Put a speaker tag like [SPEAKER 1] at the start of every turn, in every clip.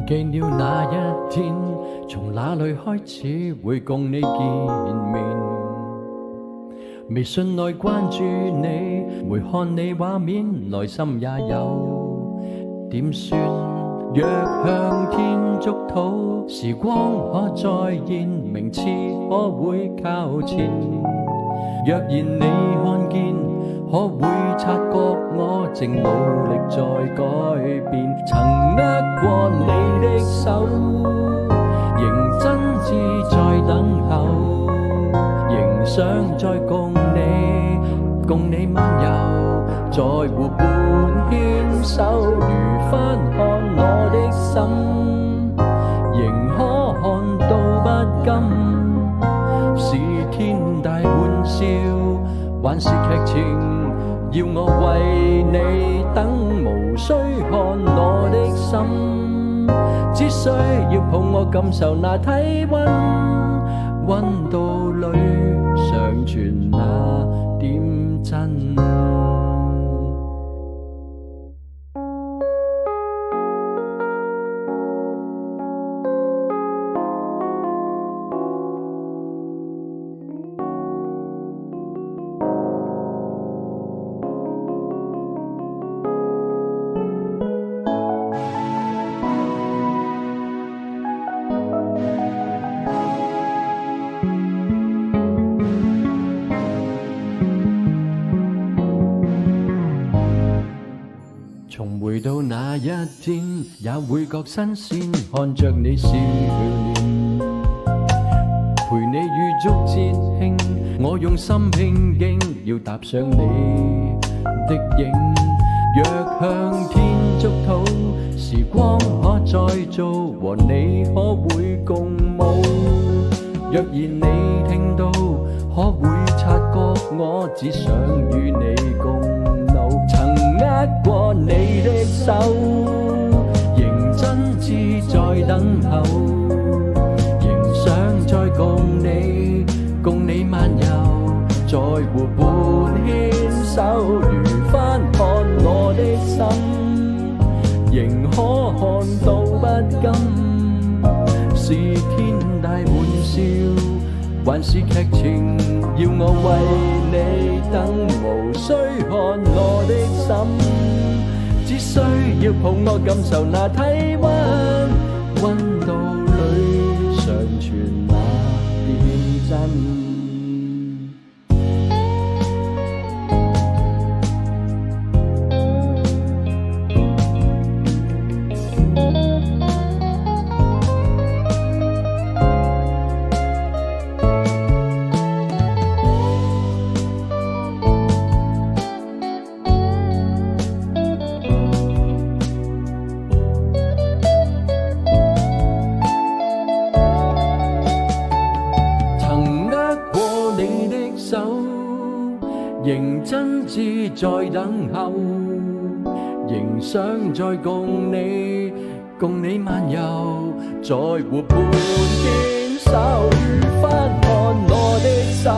[SPEAKER 1] 記了那一天，從哪裏開始會共你見面？微信內關注你，回看你畫面，內心也有點酸。若向天祝禱，時光可再現，名次可會靠前？若然你看見，可會察覺我正努力在改變？曾握過你的手，認真志在等候，仍想再共你漫遊，在湖畔牽手，如翻看我的心，仍可看到不甘，是天大玩笑，還是劇情？要我為你等，無需看我的心，只需要抱我感受那體溫，溫度裏尚存那點真。重回到那一天，也會覺新鮮，看着你笑臉，陪你預祝節慶，我用心拼勁，要踏上你的影。若向天祝禱，時光可再做，和你可會共舞？若然你聽到，可會察覺我只想與你共舞？曾握過你的手，認真志在等候，仍想再共你漫遊，在湖畔牽手，如翻看我的心，仍可看到不甘，是天大玩笑，還是劇情？要我為你等，無需看我的心，只需要抱我感受那體溫，溫度裏尚存那點真。認真志在等候，仍想再共你漫遊，在湖畔牽手，如翻看我的心，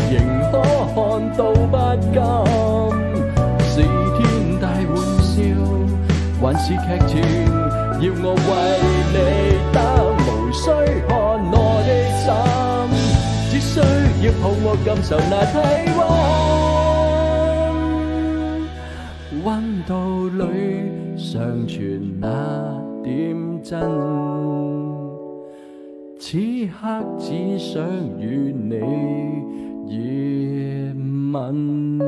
[SPEAKER 1] 仍可看到不甘，是天大玩笑，還是劇情？要我為你等，無需看我的心，只需要抱我感受那體溫，溫度裏尚存那點真。此刻只想與你熱吻。